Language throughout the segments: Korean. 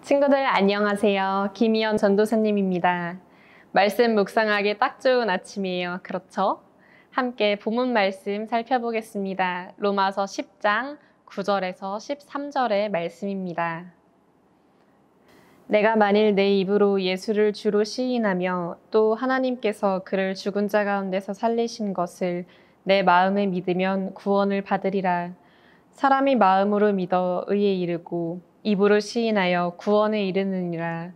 친구들 안녕하세요. 김희연 전도사님입니다. 말씀 묵상하기 딱 좋은 아침이에요. 그렇죠? 함께 본문 말씀 살펴보겠습니다. 로마서 10장 9절에서 13절의 말씀입니다. 내가 만일 내 입으로 예수를 주로 시인하며 또 하나님께서 그를 죽은 자 가운데서 살리신 것을 내 마음에 믿으면 구원을 받으리라. 사람이 마음으로 믿어 의에 이르고 입으로 시인하여 구원에 이르느니라.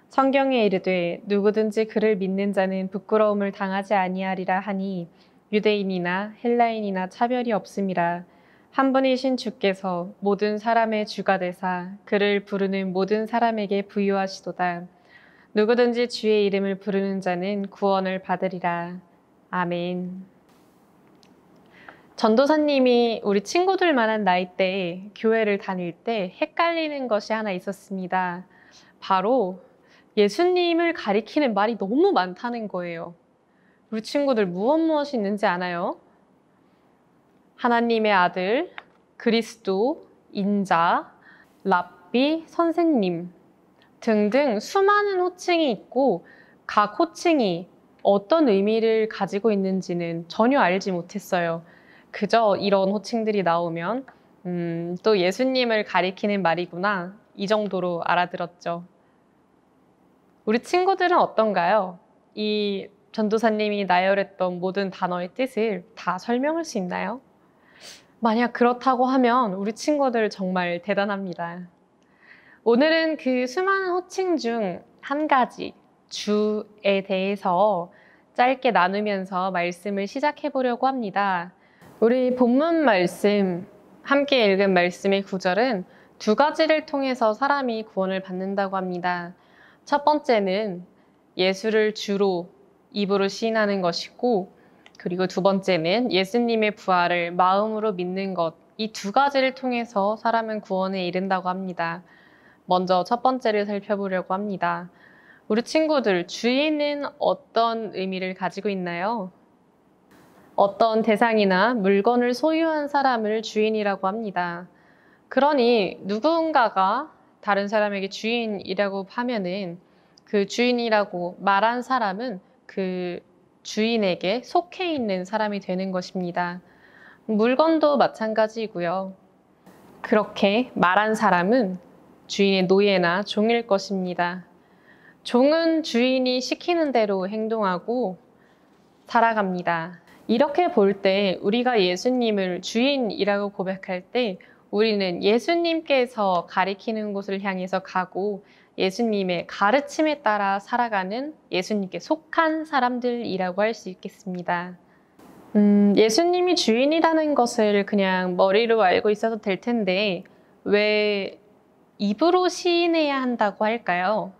성경에 이르되 누구든지 그를 믿는 자는 부끄러움을 당하지 아니하리라 하니 유대인이나 헬라인이나 차별이 없음이라. 한 분이신 주께서 모든 사람의 주가 되사 그를 부르는 모든 사람에게 부유하시도다. 누구든지 주의 이름을 부르는 자는 구원을 받으리라. 아멘. 전도사님이 우리 친구들만한 나이대에 교회를 다닐 때 헷갈리는 것이 하나 있었습니다. 바로 예수님을 가리키는 말이 너무 많다는 거예요. 우리 친구들 무엇이 있는지 아나요? 하나님의 아들, 그리스도, 인자, 랍비, 선생님 등등 수많은 호칭이 있고 각 호칭이 어떤 의미를 가지고 있는지는 전혀 알지 못했어요. 그저 이런 호칭들이 나오면 또 예수님을 가리키는 말이구나 이 정도로 알아들었죠. 우리 친구들은 어떤가요? 이 전도사님이 나열했던 모든 단어의 뜻을 다 설명할 수 있나요? 만약 그렇다고 하면 우리 친구들 정말 대단합니다. 오늘은 그 수많은 호칭 중 한 가지, 주에 대해서 짧게 나누면서 말씀을 시작해 보려고 합니다. 우리 본문 말씀, 함께 읽은 말씀의 구절은 두 가지를 통해서 사람이 구원을 받는다고 합니다. 첫 번째는 예수를 주로 입으로 시인하는 것이고, 그리고 두 번째는 예수님의 부활을 마음으로 믿는 것, 이 두 가지를 통해서 사람은 구원에 이른다고 합니다. 먼저 첫 번째를 살펴보려고 합니다. 우리 친구들, 주인은 어떤 의미를 가지고 있나요? 어떤 대상이나 물건을 소유한 사람을 주인이라고 합니다. 그러니 누군가가 다른 사람에게 주인이라고 하면은 그 주인이라고 말한 사람은 그 주인에게 속해 있는 사람이 되는 것입니다. 물건도 마찬가지이고요. 그렇게 말한 사람은 주인의 노예나 종일 것입니다. 종은 주인이 시키는 대로 행동하고 살아갑니다. 이렇게 볼 때 우리가 예수님을 주인이라고 고백할 때 우리는 예수님께서 가리키는 곳을 향해서 가고 예수님의 가르침에 따라 살아가는 예수님께 속한 사람들이라고 할 수 있겠습니다. 예수님이 주인이라는 것을 그냥 머리로 알고 있어도 될 텐데 왜 입으로 시인해야 한다고 할까요?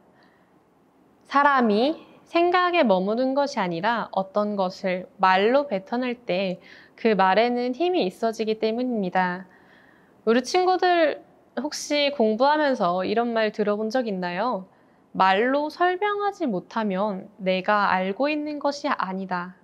사람이 생각에 머무는 것이 아니라 어떤 것을 말로 뱉어낼 때 그 말에는 힘이 있어지기 때문입니다. 우리 친구들 혹시 공부하면서 이런 말 들어본 적 있나요? 말로 설명하지 못하면 내가 알고 있는 것이 아니다.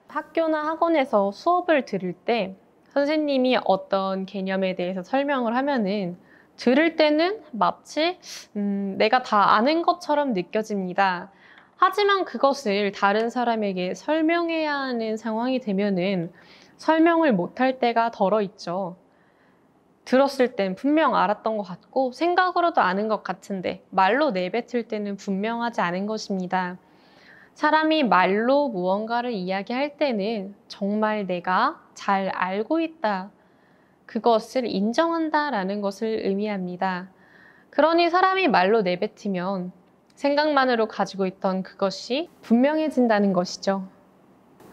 학교나 학원에서 수업을 들을 때 선생님이 어떤 개념에 대해서 설명을 하면은 들을 때는 마치 내가 다 아는 것처럼 느껴집니다. 하지만 그것을 다른 사람에게 설명해야 하는 상황이 되면은 설명을 못할 때가 덜어 있죠. 들었을 땐 분명 알았던 것 같고 생각으로도 아는 것 같은데 말로 내뱉을 때는 분명하지 않은 것입니다. 사람이 말로 무언가를 이야기할 때는 정말 내가 잘 알고 있다. 그것을 인정한다라는 것을 의미합니다. 그러니 사람이 말로 내뱉으면 생각만으로 가지고 있던 그것이 분명해진다는 것이죠.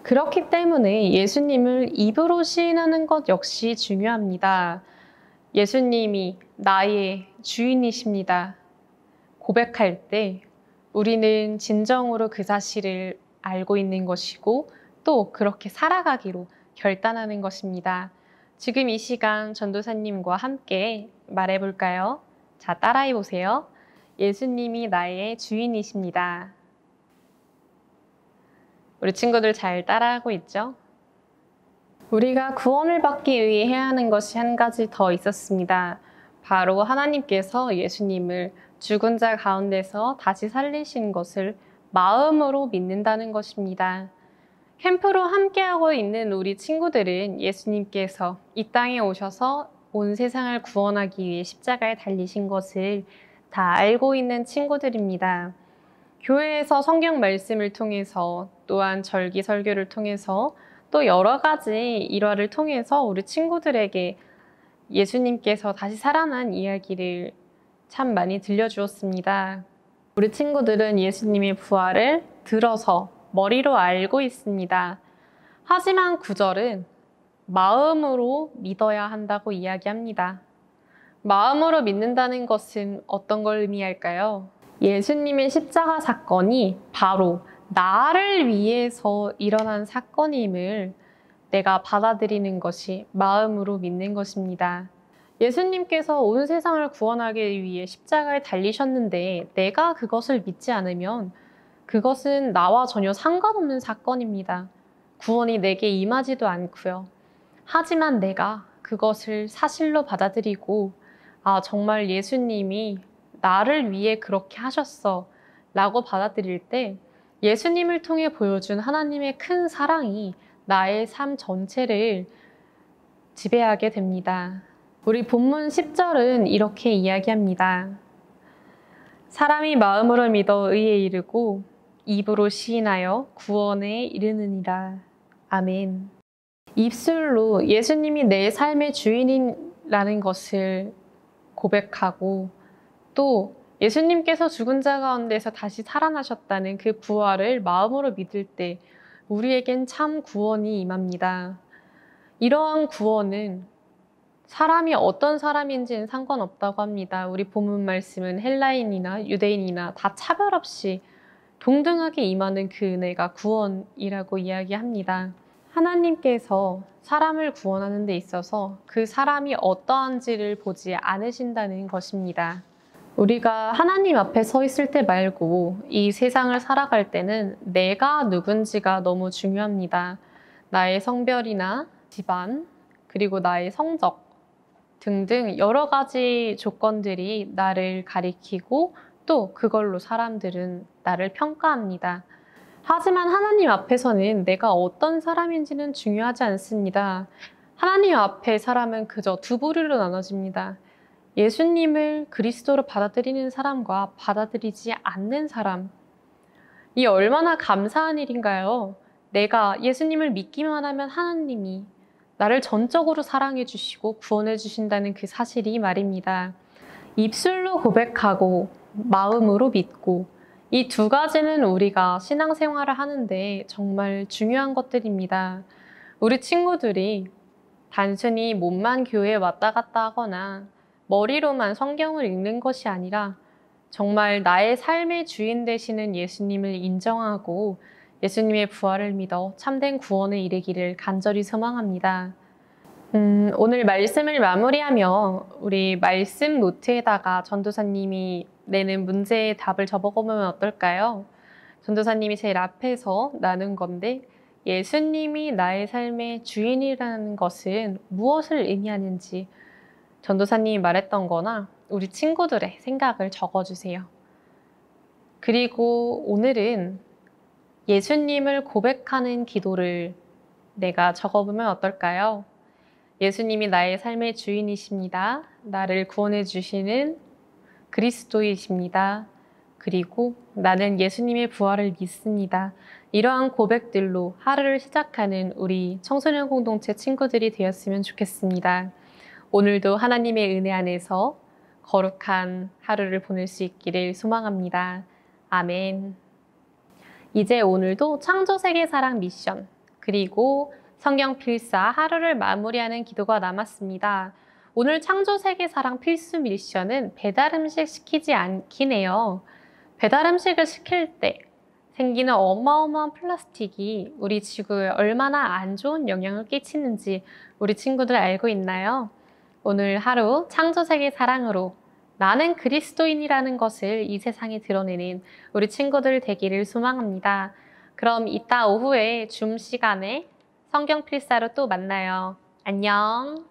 그렇기 때문에 예수님을 입으로 시인하는 것 역시 중요합니다. 예수님이 나의 주인이십니다. 고백할 때 우리는 진정으로 그 사실을 알고 있는 것이고 또 그렇게 살아가기로 결단하는 것입니다. 지금 이 시간 전도사님과 함께 말해볼까요? 자, 따라해 보세요. 예수님이 나의 주인이십니다. 우리 친구들 잘 따라하고 있죠? 우리가 구원을 받기 위해 해야 하는 것이 한 가지 더 있었습니다. 바로 하나님께서 예수님을 죽은 자 가운데서 다시 살리신 것을 마음으로 믿는다는 것입니다. 캠프로 함께하고 있는 우리 친구들은 예수님께서 이 땅에 오셔서 온 세상을 구원하기 위해 십자가에 달리신 것을 다 알고 있는 친구들입니다. 교회에서 성경 말씀을 통해서 또한 절기 설교를 통해서 또 여러 가지 일화를 통해서 우리 친구들에게 예수님께서 다시 살아난 이야기를 참 많이 들려주었습니다. 우리 친구들은 예수님의 부활을 들어서 머리로 알고 있습니다. 하지만 9절은 마음으로 믿어야 한다고 이야기합니다. 마음으로 믿는다는 것은 어떤 걸 의미할까요? 예수님의 십자가 사건이 바로 나를 위해서 일어난 사건임을 내가 받아들이는 것이 마음으로 믿는 것입니다. 예수님께서 온 세상을 구원하기 위해 십자가에 달리셨는데 내가 그것을 믿지 않으면 그것은 나와 전혀 상관없는 사건입니다. 구원이 내게 임하지도 않고요. 하지만 내가 그것을 사실로 받아들이고 정말 예수님이 나를 위해 그렇게 하셨어 라고 받아들일 때 예수님을 통해 보여준 하나님의 큰 사랑이 나의 삶 전체를 지배하게 됩니다. 우리 본문 10절은 이렇게 이야기합니다. 사람이 마음으로 믿어 의에 이르고 입으로 시인하여 구원에 이르느니라. 아멘. 입술로 예수님이 내 삶의 주인이라는 것을 고백하고 또 예수님께서 죽은 자 가운데서 다시 살아나셨다는 그 부활을 마음으로 믿을 때 우리에겐 참 구원이 임합니다. 이러한 구원은 사람이 어떤 사람인지는 상관없다고 합니다. 우리 본문 말씀은 헬라인이나 유대인이나 다 차별 없이 동등하게 임하는 그 은혜가 구원이라고 이야기합니다. 하나님께서 사람을 구원하는 데 있어서 그 사람이 어떠한지를 보지 않으신다는 것입니다. 우리가 하나님 앞에 서 있을 때 말고 이 세상을 살아갈 때는 내가 누군지가 너무 중요합니다. 나의 성별이나 집안, 그리고 나의 성적 등등 여러 가지 조건들이 나를 가리키고 또 그걸로 사람들은 나를 평가합니다. 하지만 하나님 앞에서는 내가 어떤 사람인지는 중요하지 않습니다. 하나님 앞에 사람은 그저 두 부류로 나눠집니다. 예수님을 그리스도로 받아들이는 사람과 받아들이지 않는 사람. 이 얼마나 감사한 일인가요? 내가 예수님을 믿기만 하면 하나님이 나를 전적으로 사랑해 주시고 구원해 주신다는 그 사실이 말입니다. 입술로 고백하고 마음으로 믿고 이 두 가지는 우리가 신앙생활을 하는데 정말 중요한 것들입니다. 우리 친구들이 단순히 몸만 교회에 왔다 갔다 하거나 머리로만 성경을 읽는 것이 아니라 정말 나의 삶의 주인 되시는 예수님을 인정하고 예수님의 부활을 믿어 참된 구원에 이르기를 간절히 소망합니다. 오늘 말씀을 마무리하며 우리 말씀 노트에다가 전도사님이 내는 문제의 답을 적어보면 어떨까요? 전도사님이 제일 앞에서 나눈 건데 예수님이 나의 삶의 주인이라는 것은 무엇을 의미하는지 전도사님이 말했던 거나 우리 친구들의 생각을 적어주세요. 그리고 오늘은 예수님을 고백하는 기도를 내가 적어보면 어떨까요? 예수님이 나의 삶의 주인이십니다. 나를 구원해 주시는 그리스도이십니다. 그리고 나는 예수님의 부활을 믿습니다. 이러한 고백들로 하루를 시작하는 우리 청소년 공동체 친구들이 되었으면 좋겠습니다. 오늘도 하나님의 은혜 안에서 거룩한 하루를 보낼 수 있기를 소망합니다. 아멘. 이제 오늘도 창조세계사랑 미션 그리고 성경 필사 하루를 마무리하는 기도가 남았습니다. 오늘 창조세계사랑 필수 미션은 배달음식 시키지 않긴 해요. 배달음식을 시킬 때 생기는 어마어마한 플라스틱이 우리 지구에 얼마나 안 좋은 영향을 끼치는지 우리 친구들 알고 있나요? 오늘 하루 창조세계 사랑으로 나는 그리스도인이라는 것을 이 세상에 드러내는 우리 친구들 되기를 소망합니다. 그럼 이따 오후에 줌 시간에 성경 필사로 또 만나요. 안녕.